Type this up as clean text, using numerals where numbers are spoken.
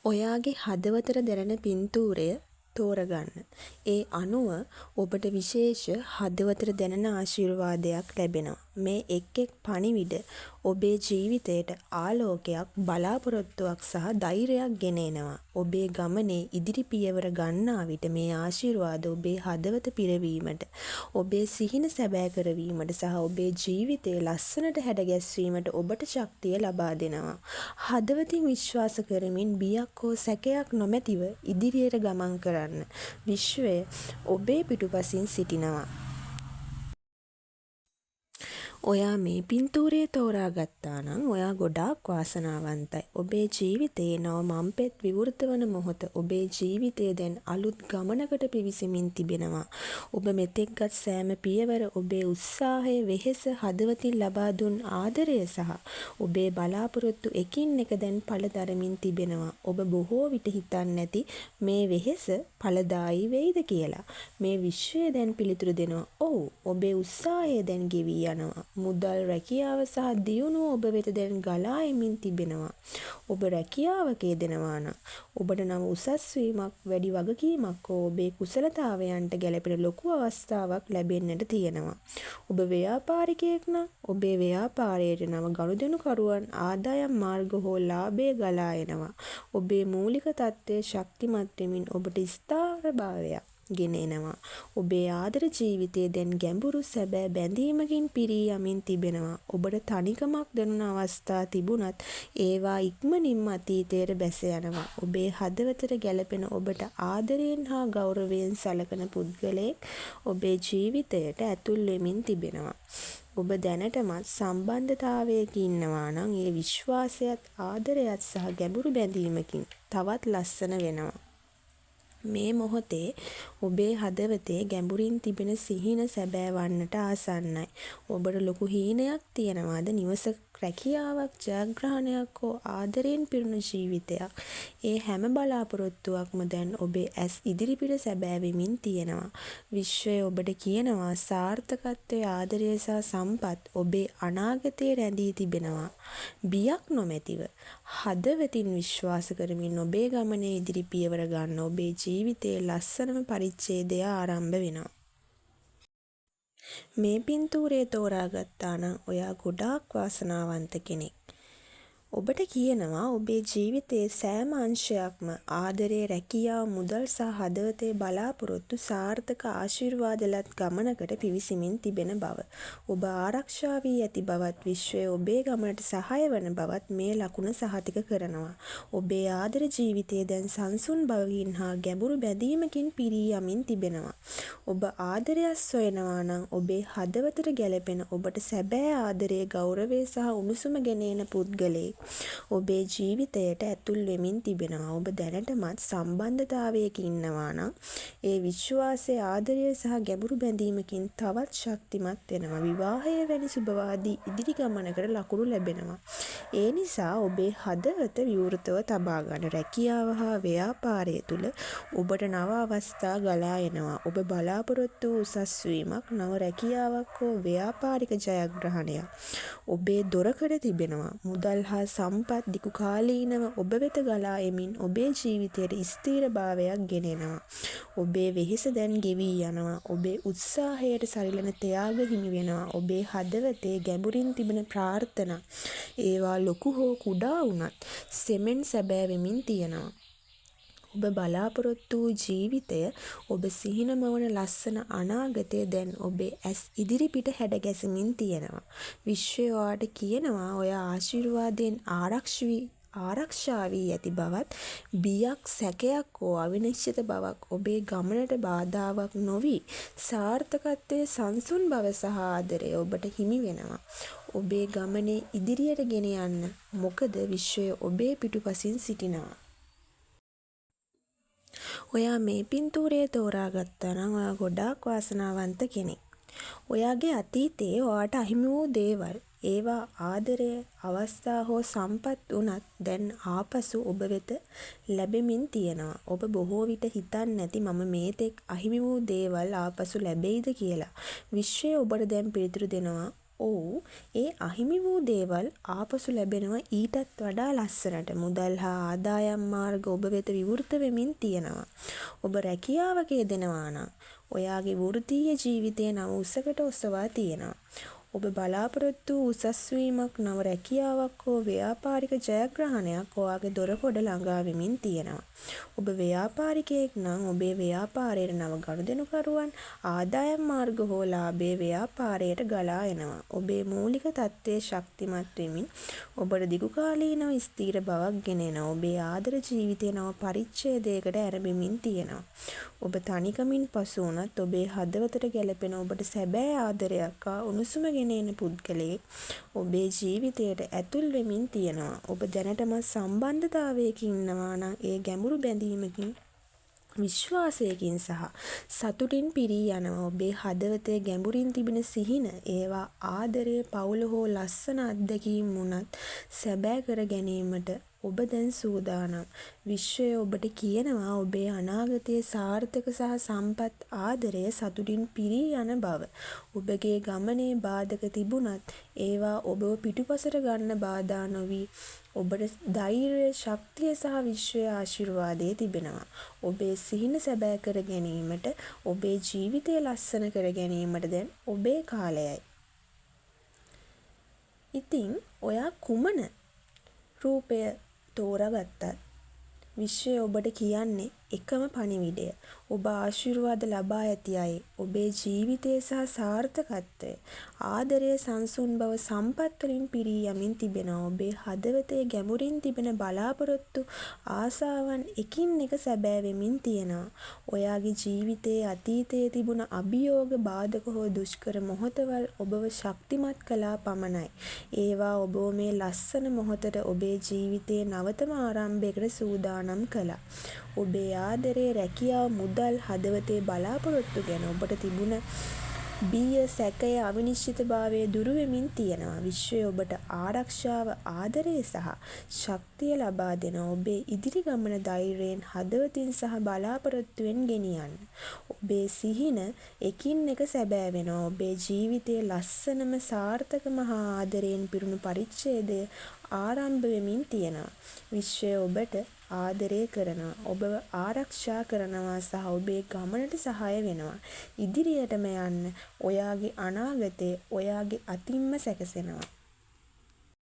ඔයාගේ හදවතට දැනෙන පින්තූරය තෝරගන්න. ඒ අනුව ඔබට විශේෂ හදවතට දැනෙන ආශිර්වාදයක් ලැබෙනවා. මේ එක් එක් පණිවිඩ ඔබේ ජීවිතයට ආලෝකයක්, බලාපොරොත්තුවක් සහ ධෛර්යයක් ගෙන එනවා. ඔබේ ගමනේ ඉදිරි පියවර ගන්නා විට මේ ආශිර්වාද ඔබේ හදවත පිරවීමට, ඔබේ සිහින සැබෑ කරවීමට සහ ඔබේ ජීවිතයේ ලස්සනට හැඩගැස්වීමට ඔබට ශක්තිය ලබා දෙනවා. හදවතින් විශ්වාස කරමින් බියක් හෝ සැකයක් නොමැතිව ඉදිරියට ගමන් කරන්න. විශ්වය ඔබේ පිටුපසින් සිටිනවා. ඔයා මේ පින්තූරය තෝරාගත්තා නම් ඔයා ගොඩාක් වාසනාවන්තයි. ඔබේ ජීවිතයේ නව මම්පෙත් විවෘත වන මොහොත. ඔබේ ජීවිතය දැන් අලුත් ගමනකට පිවිසෙමින් තිබෙනවා. ඔබ මෙතෙක්ගත් සෑම පියවර, ඔබේ උත්සාහය, වෙහෙස, හදවතින් ලබා දුන් ආදරය සහ ඔබේ බලාපොරොත්තු එකින් එක දැන් ඵල දරමින් තිබෙනවා. ඔබ බොහෝ විට හිතන්නේ නැති මේ වෙහෙස ඵලදායී වෙයිද කියලා. මේ විශ්වය දැන් පිළිතුරු දෙනවා. ඔව්, ඔබේ උත්සාහය දැන් ගෙවී යනවා. මුදල්, රැකියාව සහ දියුණුව ඔබ වෙත දැන් ගලා එමින් තිබෙනවා. ඔබ රැකියාවක යෙදෙනවා නම් ඔබට නව උසස් වීමක්, වැඩි වගකීමක් හෝ ඔබේ කුසලතාවයන්ට ගැලපෙන ලොකු අවස්ථාවක් ලැබෙන්නට තියෙනවා. ඔබ ව්‍යාපාරිකයෙක් නම් ඔබේ ව්‍යාපාරයට නව ගනුදෙනුකරුවන්, ආදායම් මාර්ග හෝ ලාභය ගලා එනවා. ඔබේ මූලික තත්ත්වය ශක්තිමත් වෙමින් ඔබට ස්ථාවරභාවයක් ගෙන එනවා. ඔබේ ආදර ජීවිතයේ දැන් ගැඹුරු සැබෑ බැඳීමකින් පිරී යමින් තිබෙනවා. ඔබට තනිකමක් දැනුණ අවස්ථා තිබුණත් ඒවා ඉක්මනින්ම අතීතයට බැස යනවා. ඔබේ හදවතට ගැලපෙන, ඔබට ආදරයෙන් හා ගෞරවයෙන් සලකන පුද්ගලයෙක් ඔබේ ජීවිතයට ඇතුල් වෙමින් තිබෙනවා. ඔබ දැනටමත් සම්බන්ධතාවයක ඉන්නවා නම් ඒ විශ්වාසයත්, ආදරයත් සහ ගැඹුරු බැඳීමකින් තවත් ලස්සන වෙනවා. මේ මොහොතේ ඔබේ හදවතේ ගැඹුරින් තිබෙන සිහින සැබෑ වන්නට ආසන්නයි. ඔබට ලොකු හීනයක් තියනවාද? නිවසක රැකියාවක්, ජයග්‍රහණයක් හෝ ආදරයෙන් පිරුණු ජීවිතයක්. ඒ හැම බලාපොරොත්තුවක්ම දැන් ඔබේ ඇස් ඉදිරිපිට සැබෑ වෙමින් තියෙනවා. විශ්වය ඔබට කියනවා සාර්ථකත්වයේ, ආදරය සහ සම්පත් ඔබේ අනාගතයේ රැඳී තිබෙනවා. බියක් නොමැතිව හදවතින් විශ්වාස කරමින් ඔබේ ගමනේ ඉදිරි පියවර ගන්න. ඔබේ ජීවිතයේ ලස්සනම පරිච්ඡේදය ආරම්භ වෙනවා. මේ පින්තූරය තෝරාගත්තා නම් ඔයා ගොඩාක් වාසනාවන්ත කෙනෙක්. ඔබට කියනවා ඔබේ ජීවිතයේ සෑම අංශයක්ම ආදරය, රැකියාව, මුදල් සහ හදවතේ බලාපොරොත්තු සාර්ථක ආශිර්වාදලත් ගමනකට පිවිසෙමින් තිබෙන බව. ඔබ ආරක්ෂා වී ඇති බවත්, විශ්වය ඔබේ ගමනට සහාය වන බවත් මේ ලකුණ සහතික කරනවා. ඔබේ ආදර ජීවිතයේ දැන් සංසුන් බවකින් හා ගැඹුරු බැඳීමකින් පිරී යමින් තිබෙනවා. ඔබ ආදරයක් සොයනවා නම් ඔබේ හදවතට ගැලපෙන, ඔබට සැබෑ ආදරය, ගෞරවය සහ උණුසුම ගෙන එන පුද්ගලයෙක් ඔබේ ජීවිතයට ඇතුල් වෙමින් තිබෙනවා. ඔබ දැනටමත් සම්බන්ධතාවයක ඉන්නවා නම් ඒ විශ්වාසය, ආදරය සහ ගැඹුරු බැඳීමකින් තවත් ශක්තිමත් වෙනවා. විවාහය වැනි සුබවාදී ඉදිරි ගමනකට ලකුණු ලැබෙනවා. ඒ නිසා ඔබේ හදවත විවෘතව තබා ගන්න. රැකියාව හා ව්‍යාපාරය තුළ ඔබට නව අවස්ථා ගලා එනවා. ඔබ බලාපොරොත්තු වූ උසස් වීමක්, නව රැකියාවක් හෝ ව්‍යාපාරික ජයග්‍රහණයක් ඔබේ දොරකඩ තිබෙනවා. මුදල් හා සම්පත් දිගු කාලීනව ඔබ වෙත ගලා එමින් ඔබේ ජීවිතයට ස්ථිරභාවයක් ගෙනෙනවා. ඔබේ වෙහෙස දැන් ගෙවී යනවා. ඔබේ උත්සාහයට සරිලන ත්‍යාග හිමි වෙනවා. ඔබේ හදවතේ ගැඹුරින් තිබෙන ප්‍රාර්ථනා, ඒවා ලොකු හෝ කුඩා වුණත් සෙමෙන් සැබෑ වෙමින් තියෙනවා. ඔබ බලාපොරොත්තු වූ ජීවිතය, ඔබ සිහින මවන ලස්සන අනාගතය දැන් ඔබේ ඇස් ඉදිරිපිට හැඩගැසෙමින් තියෙනවා. විශ්වය ඔයාට කියනවා ඔයා ආශිර්වාදයෙන් ආරක්ෂා වී ඇති බවත්, බියක්, සැකයක් හෝ අවිනිශ්චිත බවක් ඔබේ ගමනට බාධාවක් නොවි, සාර්ථකත්වයේ සංසුන් බව සහ ආදරය ඔබට හිමි වෙනවා. ඔබේ ගමනේ ඉදිරියට ගෙන යන්න. මොකද විශ්වය ඔබේ පිටුපසින් සිටිනවා. ඔයා මේ පින්තූරය තෝරාගත්තා නම් ඔයා ගොඩාක් වාසනාවන්ත කෙනෙක්. ඔයාගේ අතීතයේ ඔයාට අහිමි වූ දේවල්, ඒවා ආදරය, අවස්ථා හෝ සම්පත් වුණත් දැන් ආපසු ඔබ වෙත ලැබෙමින් තියෙනවා. ඔබ බොහෝ විට හිතන්නේ නැති මම මේතෙක් අහිමි වූ දේවල් ආපසු ලැබෙයිද කියලා. විශ්වය ඔබට දැන් පිළිතුරු දෙනවා. ඔව් ඒ අහිමි වූ දේවල් ආපසු ලැබෙනවා ඊටත් වඩා ලස්සනට. මුදල් හා ආදායම් මාර්ග ඔබ වෙත විවෘත වෙමින් තියෙනවා. ඔබ රැකියාවක යෙදෙනවා නම් ඔයාගේ වෘත්තීය ජීවිතය නව උසකට ඔසවා තියෙනවා. ඔබ බලාපොරොත්තු වූ උසස් වීමක්, නව රැකියාවක් හෝ ව්‍යාපාරික ජයග්‍රහණයක් ඔයාගේ දොරකොඩ ළඟා වෙමින් තියෙනවා. ඔබ ව්‍යාපාරිකයෙක් නම් ඔබේ ව්‍යාපාරයට නව ගනුදෙනුකරුවන්, ආදායම් මාර්ග හෝ ලාභයේ ව්‍යාපාරයට ගලා එනවා. ඔබේ මූලික තත්ත්වය ශක්තිමත් වෙමින් ඔබට දිගුකාලීනව ස්ථීර බවක් ගෙන එනවා. ඔබේ ආදර ජීවිතය නව පරිච්ඡේදයකට ඇරඹෙමින් තියෙනවා. ඔබ තනිකමින් පසු වුණත් ඔබේ හදවතට ගැලපෙන ඔබට සැබෑ ආදරයක් හා උණුසුම ගෙන එන පුද්ගලයෙක් ඔබේ ජීවිතයට ඇතුල් වෙමින් තියෙනවා. ඔබ දැනටමත් සම්බන්ධතාවයක ඉන්නවා නම් ඒ ගැඹුරු බැඳීමකින්, විශ්වාසයකින් සහ සතුටින් පිරී යනවා. ඔබේ හදවතේ ගැඹුරින් තිබෙන සිහින, ඒවා ආදරය, පවුල හෝ ලස්සන අත්දැකීම් වුණත් සැබෑ කර ගැනීමට ඔබ දැන් සූදානම්. විශ්වය ඔබට කියනවා ඔබේ අනාගතයේ සාර්ථක සහ සම්පත් ආදරය සතුටින් පිරී යන බව. ඔබගේ ගමනේ බාධක තිබුණත් ඒවා ඔබව පිටුපසට ගන්න බාධා නොවි. ඔබට ධෛර්යය, ශක්තිය සහ විශ්වයේ ආශිර්වාදය තිබෙනවා. ඔබේ සිහින සැබෑ කර ගැනීමට, ඔබේ ජීවිතය ලස්සන කර ගැනීමට දැන් ඔබේ කාලයයි. ඉතින් ඔයා කුමන රූපය තෝරාගත්තත් විශ්වය ඔබට කියන්නේ එකම පණිවිඩය. ඔබ ආශිර්වාද ලබා ඇති අය. ඔබේ ජීවිතය සහ සාර්ථකත්වය, ආදරය, සංසුන් බව, සම්පත් වලින් පිරී යමින් තිබෙනවා. ඔබේ හදවතේ ගැඹුරින් තිබෙන බලාපොරොත්තු, ආසාවන් එකින් එක සැබෑ වෙමින් තියෙනවා. ඔයාගේ ජීවිතයේ අතීතයේ තිබුණ අභියෝග, බාධක හෝ දුෂ්කර මොහොතවල් ඔබව ශක්තිමත් කළා පමණයි. ඒවා ඔබව මේ ලස්සන මොහොතට, ඔබේ ජීවිතයේ නවතම ආරම්භයකට සූදානම් කළා. ඔබේ ආදරේ, රැකියාව, මුදල්, හදවතේ බලාපොරොත්තු ගැන ඔබට තිබුණ බිය, සැකය, අවිනිශ්චිතභාවය දුරු වෙමින් තියෙනවා. විශ්වය ඔබට ආරක්ෂාව, ආදරය සහ ශක්තිය ලබා දෙනවා. ඔබේ ඉදිරි ගමන ධෛර්යයෙන්, හදවතින් සහ බලාපොරොත්තුවෙන් ගෙනියන්න. ඔබේ සිහින එකින් එක සැබෑ වෙනවා. ඔබේ ජීවිතයේ ලස්සනම, සාර්ථකම හා ආදරයෙන් පිරුණු පරිච්ඡේදය ආරම්භ වෙමින් තියෙනවා. විශ්වය ඔබට ආදරය කරනවා, ඔබව ආරක්ෂා කරනවා සහ ඔබේ ගමනට සහාය වෙනවා. ඉදිරියටම යන්න ඔයාගේ අනාගතය ඔයාගේ අතින්ම සැකසෙනවා.